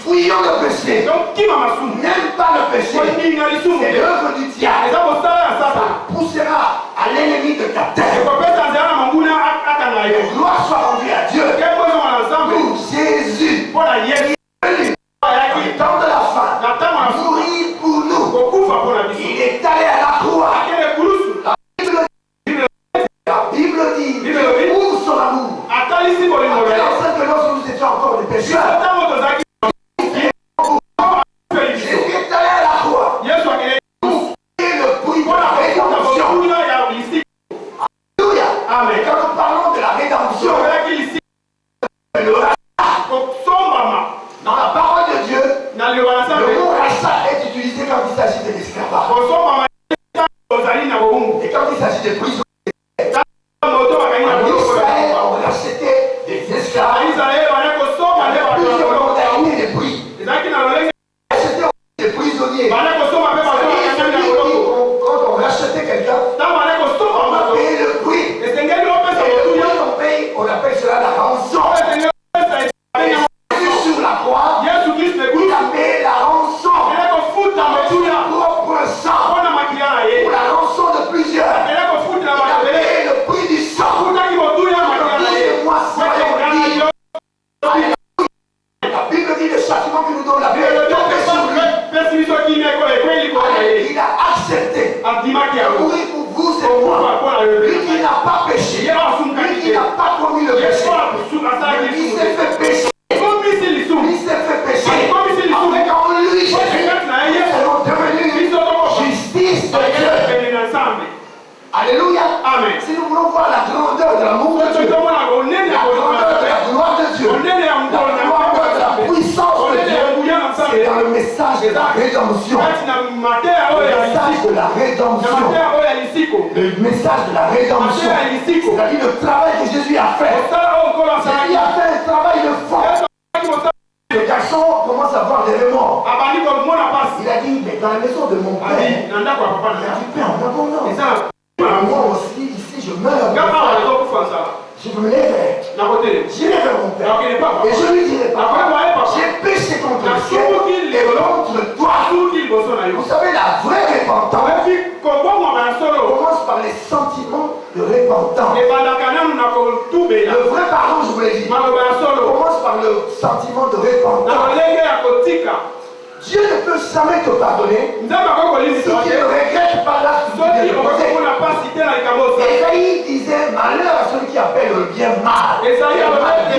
Fuyons le péché. N'aime pas le péché. C'est l'œuvre du diable. Ça poussera à l'ennemi de ta terre. Gloire soit rendue à Dieu. Pour Jésus, qui est venu dans le temps de la fin, mourir pour nous. Il est allé à la croix. La Bible dit pour son amour. Alors que lorsque nous étions encore des pécheurs, Jésus est allé à la croix. Pour payer le prix de la rédemption. Alléluia. Amen. Quand nous parlons de la rédemption, dans la parole de Dieu, le mot rachat est utilisé quand il s'agit de l'esclavage. Et quand il s'agit de prisonniers. En Israël, on rachetait des esclaves. Il y avait plusieurs modalités de prix. On rachetait des prisonniers. Quand on rachetait quelqu'un, on va payer le prix. Et le prix qu'on paye, on appelle cela la rançon. Sur la croix, il a payé la rançon de son propre sang. Pour la rançon de plusieurs. Il a payé le prix du sang. La Bible dit le châtiment que nous donne la Bible. Il a accepté de mourir pour vous et moi. Lui qui n'a pas péché, lui qui n'a pas commis le péché, il s'est fait pécher. Il s'est fait pécher. Avec en lui, Jésus, nous sommes devenus justice de Dieu. Alléluia. Amen. Si nous voulons voir la grandeur de l'amour de Dieu, la grandeur de la gloire de Dieu, la grandeur de la puissance de Dieu, c'est dans le message de la rédemption. Le message de la rédemption. Le message de la rédemption. C'est-à-dire le travail que Jésus a fait. Jésus a fait un travail de force. Le garçon commence à avoir des remords. Il a dit, mais dans la maison de mon père, il a dit, Père, on a bon nom. Moi aussi, ici, je meurs. Je me lèverai. J'irai vers mon père. Et je lui dirai, papa, j'ai péché contre le ciel et contre toi. Vous savez, la vraie repentance commence par les sentiments de repentance. Le vrai pardon, je vous l'ai dit, commence par le sentiment de repentance. Dieu ne peut jamais te pardonner si tu ne regrettes pas l'acte que tu as posé. Esaïe disait malheur à celui qui appelle le bien mal. Il y a des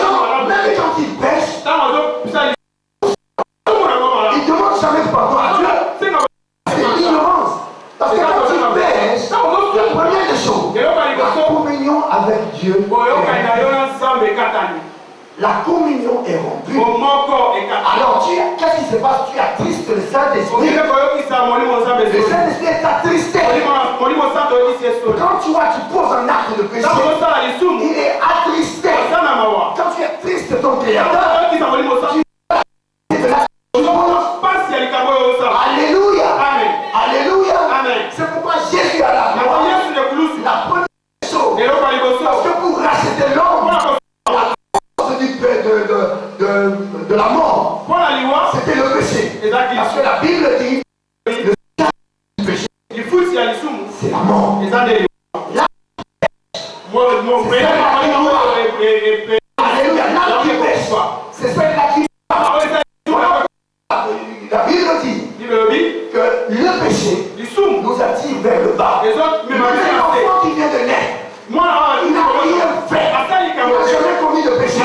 gens, même quand ils pêchent, ils ne demandent jamais pardon à Dieu. C'est l'ignorance. Parce que quand tu pêches, la première des choses, la communion avec Dieu. La communion est rompue. Alors, qu'est-ce qui se passe? Tu attristes le Saint-Esprit. Le Saint-Esprit est attristé. Quand tu vois, tu poses un acte de péché, il est attristé. Quand tu attristes ton Créateur, Alléluia. Alléluia. C'est pourquoi Jésus a la croix. La première chose, parce que pour racheter l'homme, de la mort, c'était le péché. Parce que la Bible dit le péché, c'est la mort. Alléluia, l'âme qui pêche, c'est celle-là qui. La Bible dit que le péché nous attire vers le bas. L'enfant qui vient de naître, il n'a rien fait. Il n'a jamais commis de péché.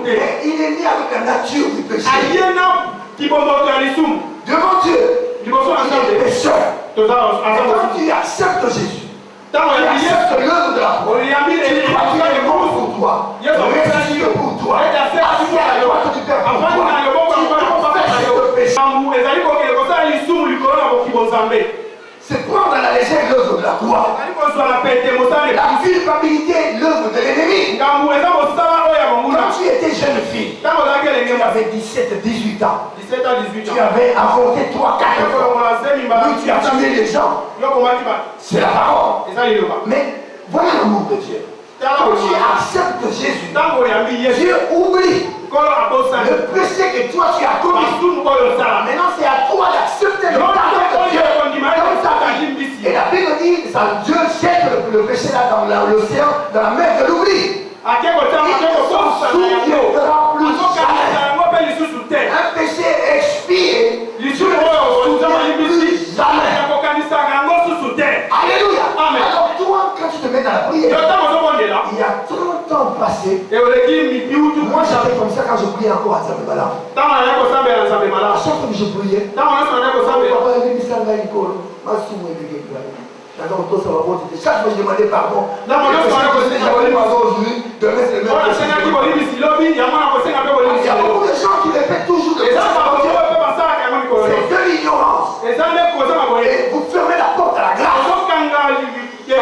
Mais il est né avec la nature du péché. Devant Dieu, il est pécheur. Et quand tu acceptes Jésus, tu acceptes l'œuvre de la croix, tu crois qu'il est mort pour toi, ressuscité pour toi, assis à la droite du Père pour toi, tu confesses le péché. C'est prendre à la légère l'œuvre de la croix. La culpabilité est l'œuvre de l'ennemi. Quand tu étais jeune fille, tu avais 17-18 ans. Tu avais inventé 3-4 fois. Oui, tu as tué les gens. C'est la parole. Mais voilà l'amour de Dieu. Quand tu acceptes Jésus, Dieu oublie le péché que toi tu as commis. Maintenant c'est à toi d'accepter le pardon de Dieu. Et la Bible dit, Dieu jette le péché là dans l'océan, dans la mer de l'oubli. Il ne s'en souviendra plus jamais. Un péché expié, Dieu ne s'en souvient plus jamais. Alléluia. Alors toi, quand tu te mets dans la prière, il y a 30 ans passés. Moi j'étais comme ça quand je priais encore à Zambémala. À chaque fois que je priais, chaque fois je demandais pardon. Il y a beaucoup de gens qui répètent toujours de ça. C'est de l'ignorance. Et vous fermez la porte à la grâce. La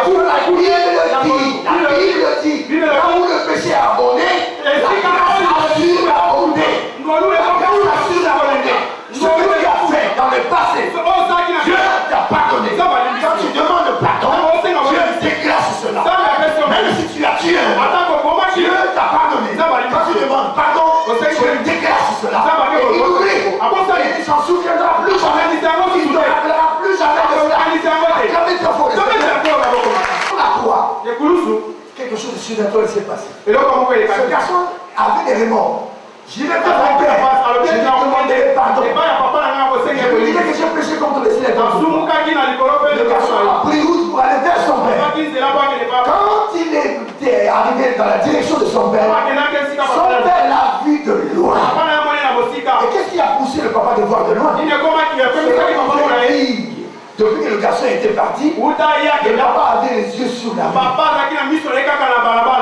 Bible dit, là où le péché est abondé, la grâce assure l'abondé. La grâce assure l'abondé. Ce que tu as fait dans le passé, Dieu t'a pardonné. Quand tu demandes pardon, Dieu déclasse cela. Même si tu as tué, Dieu t'a pardonné. Quand tu demandes pardon, Dieu déclasse cela. Et il oublie. Il ne s'en souviendra plus jamais. Il ne te rappellera plus jamais de cela. La croix, quelque chose de surnaturel s'est passé. Ce garçon avait des remords. Je vais te tromper. Je vais demander pardon. Je lui disais que j'ai péché contre le ciel. Le garçon a pris route pour aller vers son père. Quand il est arrivé dans la direction de son père l'a vu de loin. Et qu'est-ce qui a poussé le papa de voir de loin? Depuis que le garçon était parti, le papa avait les yeux sur la vie.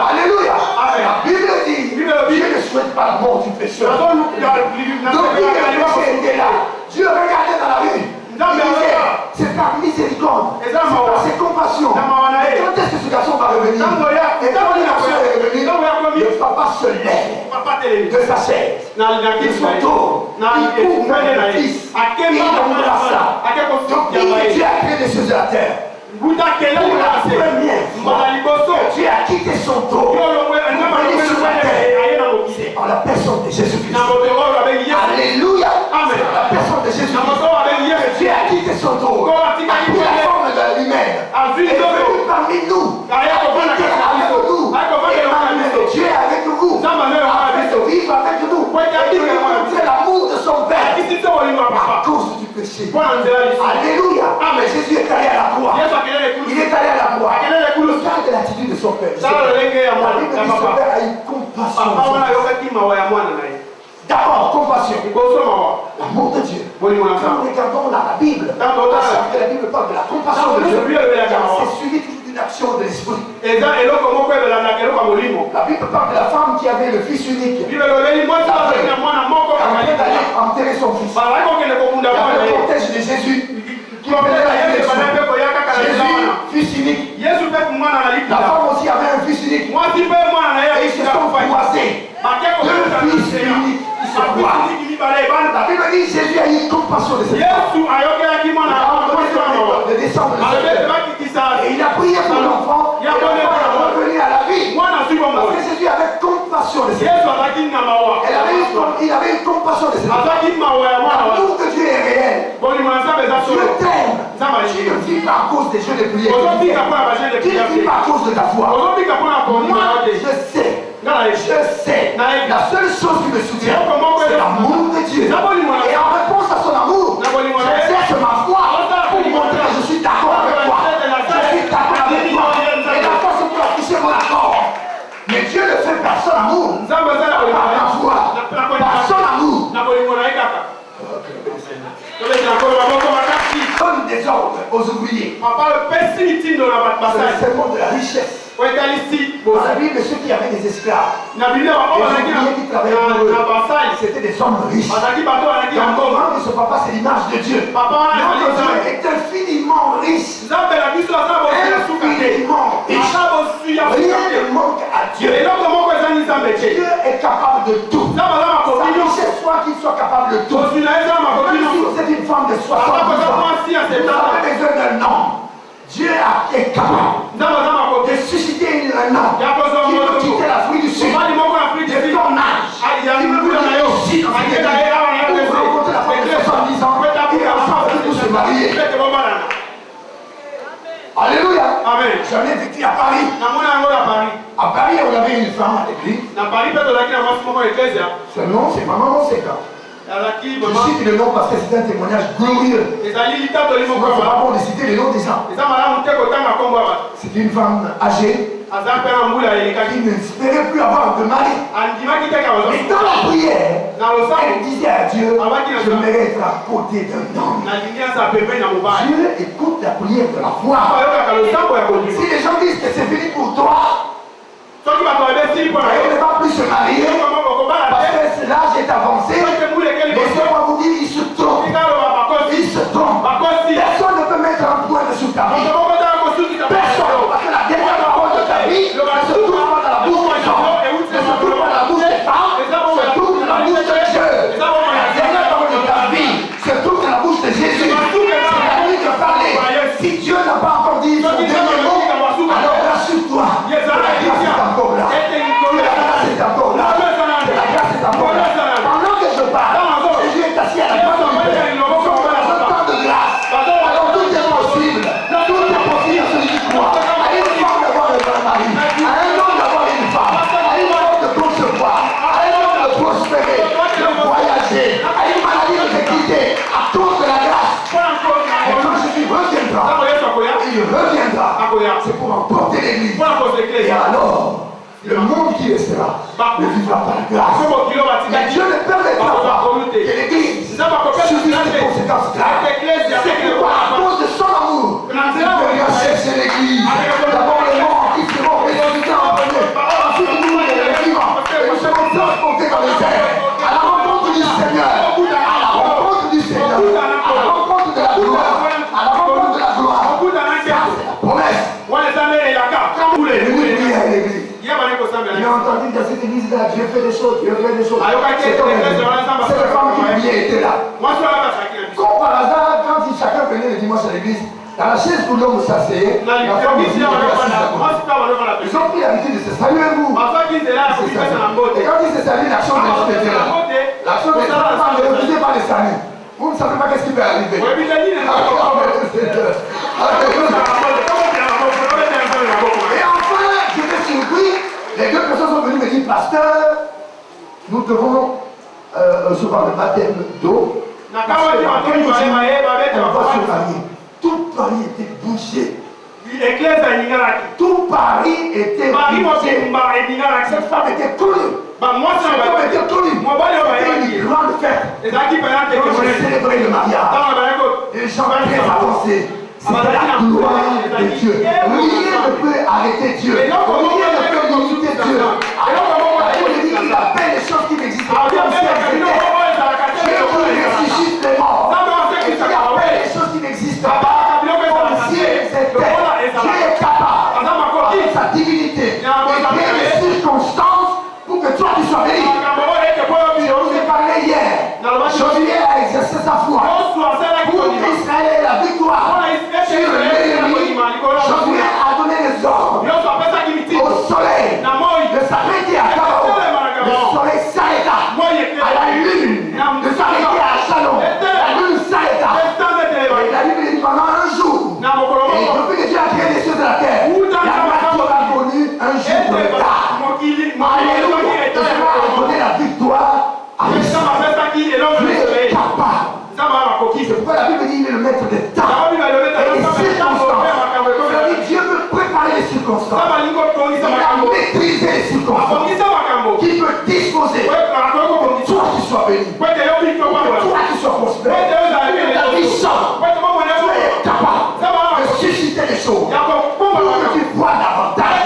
Alléluia. La Bible dit, Dieu ne souhaite pas la mort du pécheur. Depuis que le péché était là, Dieu regardait dans la rue. Il disait, c'est par miséricorde, c'est par ses compassions. Et quand est-ce que ce garçon va revenir? Et quand le garçon est revenu, le papa se lève de sa chaise. Il se tourne, il couvre le fils, il l'embrassa. Depuis que Dieu a créé les choses de la terre, pour la première fois, Dieu a quitté son trône pour venir sur la terre. C'est en la personne de Jésus-Christ. Alléluia. C'est en la personne de Jésus-Christ. Dieu a quitté son trône, a pris la forme de l'humaine, est venu parmi nous, a été avec nous, et Dieu est avec nous, afin de vivre avec nous, et de montrer l'amour de son Père à cause du péché. Alléluia. Jésus est allé à la croix. Il est allé à la croix. Regarde l'attitude de son Père. La Bible dit son Père a eu compassion. D'abord, compassion. L'amour de Dieu. Quand nous regardons la Bible, la Bible parle de la compassion de Dieu. C'est suivi toujours d'une action de l'esprit. La Bible parle de la femme qui avait le fils unique. Elle allait enterrer son fils. Il y avait le cortège de Jésus qui venait la Jésus, fils unique. La femme aussi avait un fils unique. Et ils se sont croisés. Deux fils uniques. La Bible dit que Jésus a eu compassion de cette femme. De descendre de cette terre. Et il a prié pour l'enfant. Et l'enfant est revenu à la vie. Parce que Jésus avait compassion de cette femme. Il avait eu compassion de cette femme. L'amour de Dieu est réel. Dieu t'aime. Tu ne vis pas à cause des jeux de prière. Tu ne vis pas à cause de ta foi. Moi, je sais. La seule chose qui me soutient, c'est l'amour de Dieu. Et en réponse à son amour, j'exerce ma foi pour montrer que je suis d'accord avec toi. Je suis d'accord avec toi. Et la foi, c'est pour afficher mon accord. Mais Dieu ne fait par son amour. Par la foi. Par son amour. Donne des ordres aux ouvriers. C'est le serment de la richesse. Dans la Bible, ceux qui avaient des esclaves, les ouvriers qui travaillaient pour eux, c'était des hommes riches. Donc, comment que ce papa, c'est l'image de Dieu. Notre Dieu est infiniment riche. Infiniment riche. Rien ne manque à Dieu. Dieu est capable de tout. Sa richesse soit qu'il soit capable de tout. Même si vous êtes une femme de 70 ans, vous avez besoin d'un homme. Dieu est capable de susciter une maintenant qui veut quitter l'Afrique du Sud, de ton âge, qui veut venir ici, pour rencontrer la femme de 70 ans, et ensemble pour se marier. Alléluia. Amen. J'en ai vécu à Paris. À Paris, on avait une femme à l'église. Son nom, c'est Maman Monseka. Je cite le nom parce que c'est un témoignage glorieux. C'est pas bon de citer les noms des gens. C'est une femme âgée qui n'espérait plus avoir de mari. Mais dans la prière, elle disait à Dieu, j'aimerais être à côté d'un homme. Dieu écoute la prière de la foi. Si les gens disent que c'est fini pour toi, elle ne va plus se marier parce que l'âge est avancé. Laissez-moi vous dire, il se trompe. Il se trompe. Personne ne peut mettre un point sur ta vie. Personne. Parce que la dernière parole de ta vie ne se trouve pas dans la bouche des gens, ne se trouve pas dans la bouche des femmes, se trouve dans la bouche de Dieu. La dernière parole de ta vie se trouve dans la bouche de Jésus. C'est à lui de parler. Si Dieu n'a pas encore dit son dernier mot, alors rassure-toi. La grâce est encore là. La grâce est encore là. La grâce est encore là. Pendant que je parle, Jésus est assis à la droite du Père. Nous sommes dans un temps de grâce. Alors tout est possible. Tout est possible à celui qui croit. À une femme d'avoir un bon mari. À un homme d'avoir une femme. À une femme de concevoir. À un homme de prospérer. De voyager. À une maladie de te quitter. À cause de la grâce. Et quand Jésus reviendra, il reviendra. C'est pour emporter l'église. Et alors, le monde qui restera ne vivra pas la grâce. Mais Dieu ne permettra pas que l'église subisse les conséquences graves. C'est pourquoi, à cause de son amour, il veut chercher l'église. D'abord les morts qui seront ressuscités en premier. Ensuite nous, les vivants. Et nous serons transportés dans les airs. À la rencontre du Seigneur. À la rencontre du Seigneur. À la rencontre de la gloire. À la rencontre de la gloire. Ça, c'est la promesse. L'église. Il a entendu dans cette église-là, Dieu fait des choses, Dieu fait des choses. C'est la femme qui lui était là. Comme par hasard, quand chacun venait le dimanche à l'église, dans la chaise où l'homme s'asseyait, la femme était assise à côté. Ils ont pris l'habitude de se saluer vous. Et quand ils se saluent, l'action de était là. L'action de là, ne refusez pas les saluts. Vous ne savez pas qu'est-ce qui peut arriver. Et enfin, je me suis surpris, les deux personnes sont venues me dire, pasteur, nous devons recevoir le baptême d'eau. On va se marier. Tout Paris était bouché. Tout Paris était bouché. Cette femme était connue. Cette femme était connue. C'était une grande fête. Quand j'ai célébré le mariage, les gens très avancés. C'est la gloire de Dieu. Rien ne peut arrêter Dieu. Rien ne peut limiter Dieu. Alors, la Bible dit qu'il appelle les choses qui n'existent pas comme si elles étaient. Dieu ressuscite les morts. Et il appelle les choses qui n'existent pas comme si elles étaient. Dieu est capable, avec sa divinité, de créer des circonstances pour que toi tu sois béni. Je vous ai parlé hier. Josué a exercé sa foi. Pour Israël ait la victoire sur l'ennemi. Josué a donné les ordres au soleil de s'arrêter à Caro. Le soleil s'arrêta. À la lune de s'arrêter à Shalom. La lune s'arrêta. Et la Bible dit pendant un jour. Et depuis que Dieu a créé les cieux de la terre, la nature a connu un jour de retard. Alléluia. Et cela a donné la victoire à Israël. Dieu est capable. C'est pourquoi la Bible dit qu'il est le maître des temps et des circonstances. C'est-à-dire Dieu veut préparer les circonstances. Il a maîtrisé les circonstances. Qui peut disposer pour que toi tu sois béni, pour que toi tu sois prospère, que ta vie change. Dieu est capable de susciter les choses pour que tu vois davantage.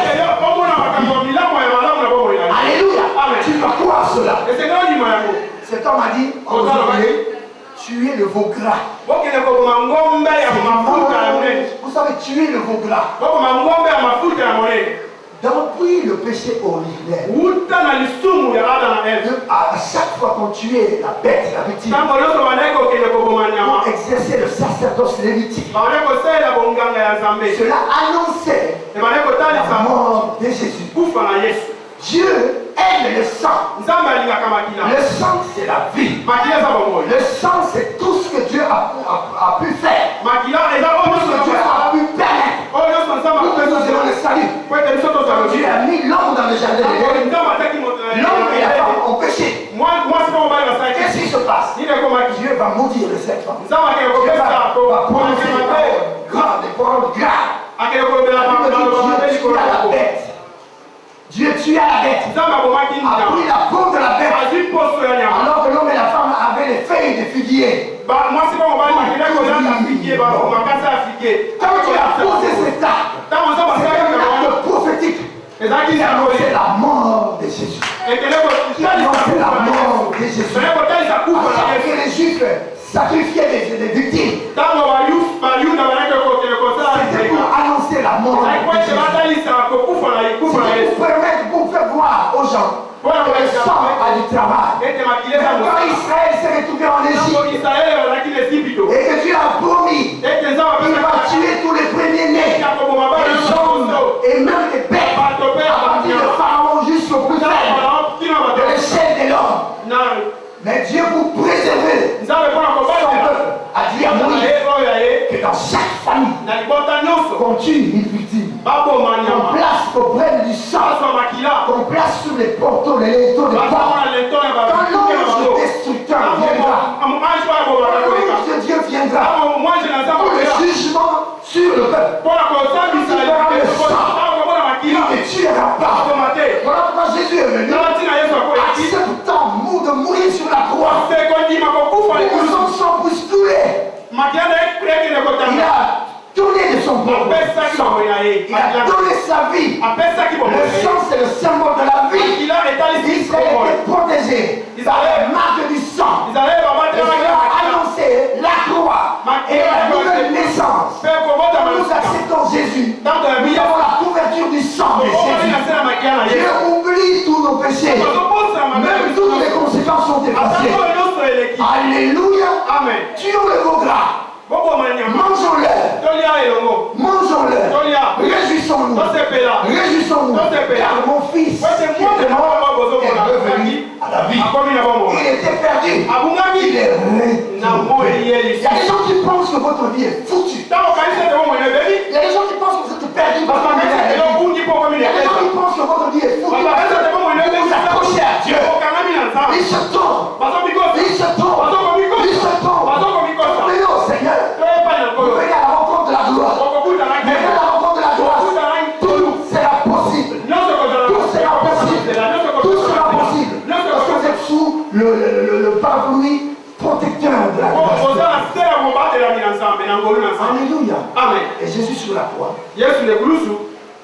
Alléluia. Tu dois croire cela. Cet homme a dit, tuer le veau gras. Vous savez, tuer le veau gras. Depuis le péché originel, à chaque fois qu'on ont tué la bête, la victime, pour exercer le sacerdoce lévitique, cela annonçait la mort de Jésus. Dieu aime le sang. Le sang, c'est la vie. Le sang, c'est tout ce que Dieu a pu faire. Tout ce que Dieu a pu permettre pour que nous ayons le salut. Dieu a mis l'homme dans le jardin de l'Éden. L'homme et la femme ont péché. Qu'est-ce qui se passe? Dieu va maudire le serpent. Dieu va prononcer des paroles graves. Dieu tue la bête. A pris la peau de la bête. Alors que l'homme et la femme avaient les feuilles de figuier. Quand tu as posé cet acte, c'est un acte prophétique. Qui annonçait la mort de Jésus. Qui annonçait la mort de Jésus. Alors que les Juifs sacrifiaient des victimes. C'était pour annoncer la mort de Jésus. Pour faire voir aux gens que le sang a du travail. Quand Israël s'est retrouvé en Égypte et que Dieu a promis qu'il va tuer tous les premiers-nés, les hommes et même les bêtes, à partir de Pharaon jusqu'au plus faible, de l'échelle de l'homme. Mais Dieu, pour préserver son peuple, a dit à Moïse que dans chaque famille, qu'on tue une victime, qu'on place auprès du sang, qu'on place sur les portaux, les létaux de porte. Quand l'ange destructeur viendra, quand l'ange de Dieu viendra pour le jugement sur le peuple, il verra le sang, il ne tuera pas. Voilà pourquoi Jésus est venu, acceptant de mourir sur la croix. Pour que son sang puisse couler. Il a donné de son propre sang. Il a donné sa vie. Le sang, c'est le symbole de la vie. Israël était protégé par la marque du sang. Il a annoncé la croix et la nouvelle naissance. Quand nous acceptons Jésus, nous avons la couverture du sang de Jésus. Dieu oublie tous nos péchés. Même toutes les conséquences sont effacées. Alléluia. Amen. Tuons le veau gras. Mangeons-le. Mangeons-le. Réjouissons-nous. Réjouissons-nous. Car mon fils qui était mort est revenu à la vie. Il était perdu. Il est revenu. Il y a des gens qui pensent que votre vie est foutue. Il y a des gens qui pensent que vous êtes perdu. Il y a des gens qui pensent que votre vie est foutue. Vous vous accrochez à Dieu. Il se tourne. Il se tourne. Il se tourne. Venez au Seigneur. Venez à la rencontre de la gloire. Venez à la rencontre de la gloire. Tout sera possible. Tout sera possible. Tout sera possible. Parce que vous êtes sous le parapluie protecteur de la grâce. Alléluia. Amen. Et Jésus sur la croix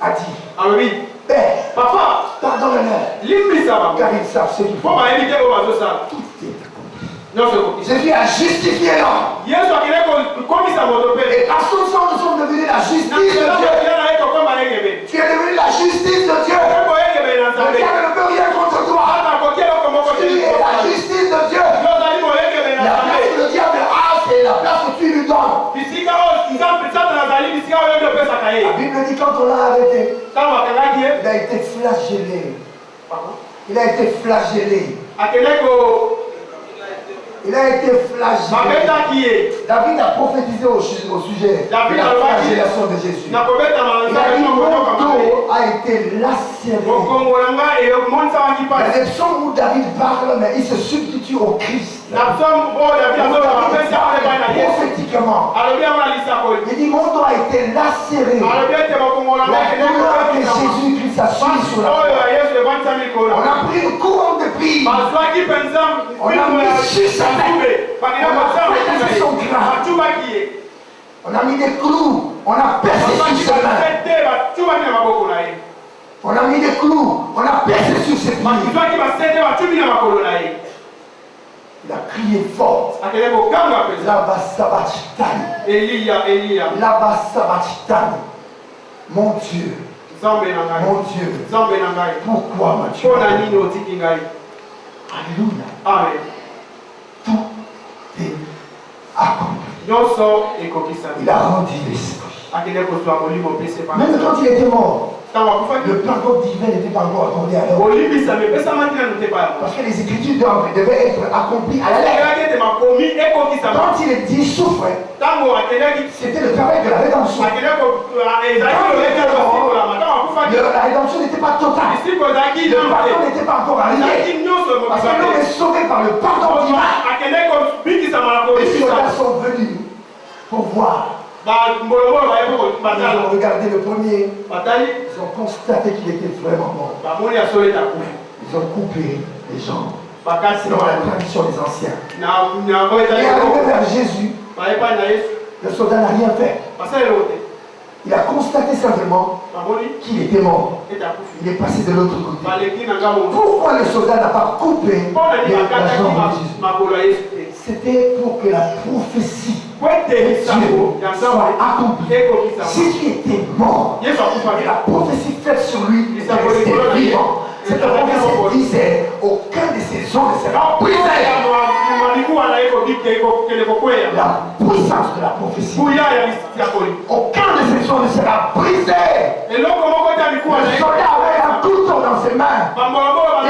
a dit, Père, Papa, pardonne-leur, car ils savent ce qu'ils font. Tout est accompli. Jésus a justifié l'homme. Et par son sang, nous sommes devenus la justice de Dieu. Tu es devenu la justice de Dieu. Le diable ne peut rien contre toi. Tu es la justice de Dieu. La place que le diable a, c'est la place que tu lui donnes. La Bible dit quand on l'a arrêté, il a été flagellé. Il a été flagellé. Il a été flagellé. David a prophétisé au sujet de la flagellation de Jésus. Il a dit mon dos a été lacéré. Les psaumes où David parle, mais il se substitue au Christ. Prophétiquement. Il dit mon dos a été lacéré. La douleur que Jésus-Christ a suivi sur la croix. On a pris une couronne de pile. On a mis sur sa tête. On a mis des clous. On a percé sur ses mains. On a mis des clous. On a percé sur ses pieds. Il a crié fort. Laba Sabachthani. Laba Sabachthani. Mon Dieu. Mon Dieu. Pourquoi m'as-tu? Alléluia. Amen. accompli. Il a rendu l'esprit. Même quand il était mort, le pardon divin n'était pas encore accordé à l'homme. Parce que les Écritures devaient être accomplies à la lettre. Quand il est dit souffre, c'était le travail de la rédemption. La rédemption n'était pas totale. Le pardon n'était pas encore arrivé. Parce que l'homme est sauvé par le pardon divin. Et puis les gens sont venus pour voir. Ils ont regardé le premier. Ils ont constaté qu'il était vraiment mort. Ils ont coupé les jambes. Selon la tradition des anciens. Et arrivé vers Jésus, le soldat n'a rien fait. Il a constaté simplement qu'il était mort. Il est passé de l'autre côté. Pourquoi le soldat n'a pas coupé la jambe de Jésus? C'était pour que la prophétie de Dieu soit accomplie. Si tu étais mort, et la prophétie faite sur lui était resté vivant. Cette prophétie disait aucun de ses os ne sera brisé. La puissance de la prophétie. Aucun de ses os ne sera brisé. Le soldat avait un couteau dans ses mains. Il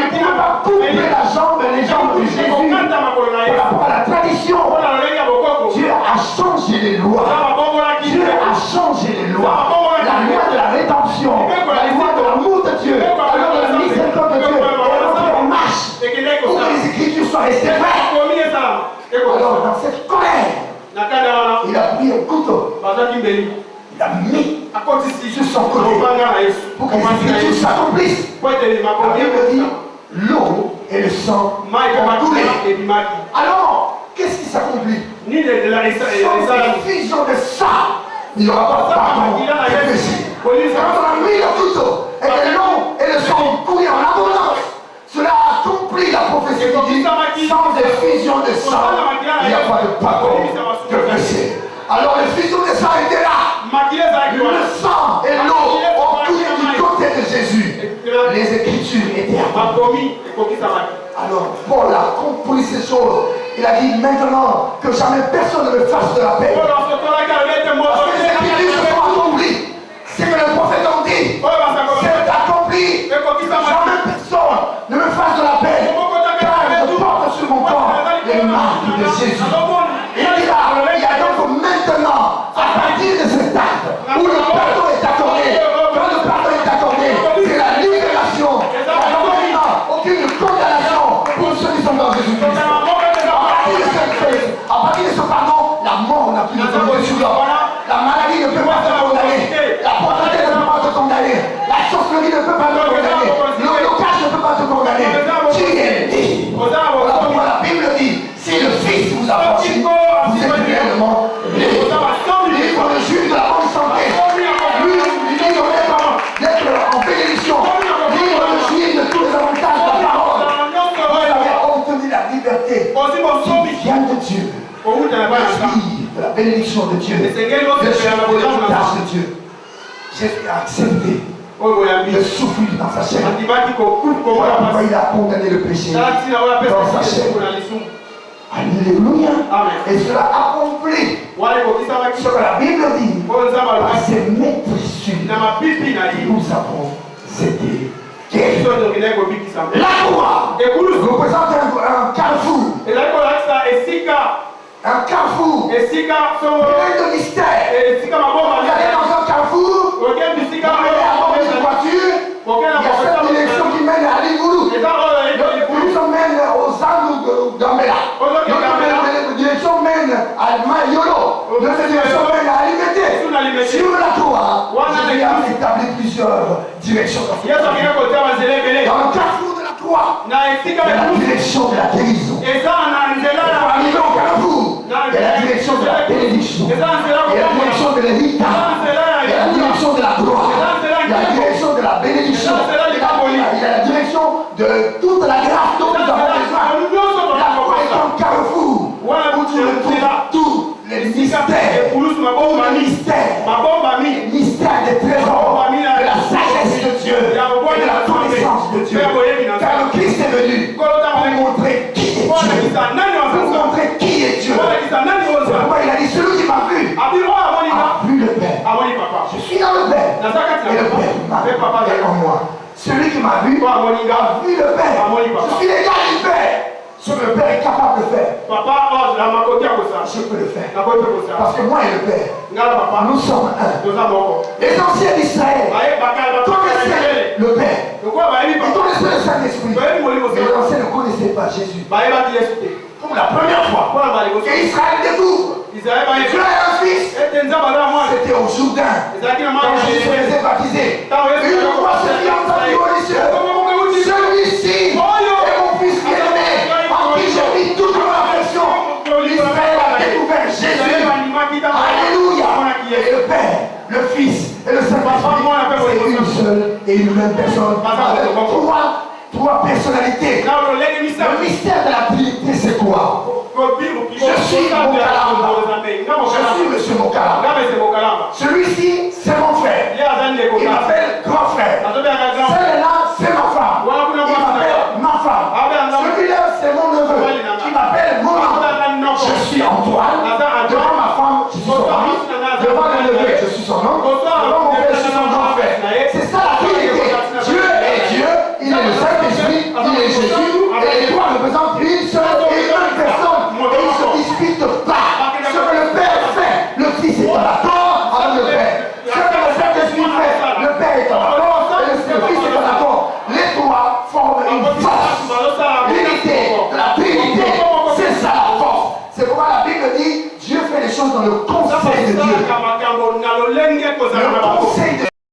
ne pouvait pas couper les jambes de Jésus. Par rapport à la tradition, Dieu a changé les lois. Dieu a changé les lois. La loi de la rédemption, la loi de l'amour de Dieu, la loi de la miséricorde de Dieu est rentrée en marche pour que les Écritures soient restées vraies. Alors, dans cette colère, il a pris un couteau. Il a mis sur son côté pour que les Écritures s'accomplissent. La Bible dit l'eau et le sang ont coulé. Alors, qu'est-ce qui s'accomplit? Sans effusion de sang, il n'y aura pas de pardon de péché. Quand on a mis le couteau et que l'eau et le sang ont coulé en abondance, cela a accompli la prophétie qui dit sans effusion de sang, il n'y a pas de pardon de péché. Alors l'effusion de sang était là. Le sang et l'eau ont coulé du côté de Jésus. Les Écritures étaient accomplies. Alors Paul a compris ces choses. Il a dit maintenant que jamais personne ne me fasse de la peine. Parce que les Écritures se sont accomplies. C'est que les prophètes ont dit. C'est accompli. Jamais personne ne me fasse de la peine. Car je porte sur mon corps les marques de Jésus. Il y a donc maintenant, à partir de cet acte où le pardon est accordé, quand le pardon est accordé, c'est la libération. Il n'y a maintenant aucune condamnation pour ceux qui sont dans Jésus-Christ. À partir de ce pardon, la mort n'a plus de pouvoir sur l'homme. La maladie ne peut pas te condamner. La pauvreté ne peut pas te condamner. La sorcellerie ne peut pas te condamner. Le blocage ne peut pas te condamner. Tu es libre. Voilà pourquoi la Bible dit, si le Fils vous a franchi, vous êtes réellement libre. Libre le juge de la bonne santé. Libre d'être en bénédiction. Libre le juge de tous les avantages de la parole. Vous avez obtenu la liberté qui vient de Dieu. De la bénédiction de Dieu. Je suis l'héritage de Dieu. Jésus a accepté de souffrir dans sa chair. Voilà pourquoi il a condamné le péché dans sa chair. Alléluia. Et cela accomplit ce que la Bible dit. Par ses maîtresses, nous avons été guéris. La croix représente un carrefour. Un carrefour. Plein de mystère. Vous allez dans un carrefour. Vous allez à bord d'une voiture. Il y a cette direction qui mène à Livourou. Nous mène aux angles d'Ambela. Notre direction mène à Mayolo. Notre direction mène à Alimete. Sur la croix, il y a établi plusieurs directions. Dans le carrefour de la croix, il y a la direction de la guérison. Arrivé au carrefour, il y a la direction de la bénédiction. Il y a la direction de l'héritage. Il y a la direction de la gloire. Il y a la direction de la bénédiction. Il y a la direction de toute la grâce dont nous avons besoin. La foi est un carrefour où tu retrouves tous les mystères. Les mystères des trésors, de la sagesse de Dieu et de la connaissance de Dieu. Car le Christ est venu pour montrer qui est Dieu. Pour montrer qui est Dieu. Pour m'a vu a vu le Père. Je suis l'égal du Père. Ce que le Père est capable de faire, je peux le faire. Parce que moi et le Père, nous sommes un. Les anciens d'Israël connaissaient le Père. Ils connaissaient le Saint-Esprit. Mais les anciens ne connaissaient pas Jésus. Pour la première fois que Israël découvre Dieu a un fils, c'était au Jourdain. Quand Jésus était baptisé, une fois ce qui a entendu au cieux, celui-ci est mon fils bien-aimé, en qui j'ai mis toute mon affection. Israël a découvert Jésus. Alléluia. Et le Père, le Fils et le Saint-Esprit, c'est une seule et une même personne. Avec trois personnalités. Le mystère de la Trinité, c'est quoi? Je suis Mokala. Je suis Monsieur Mokala.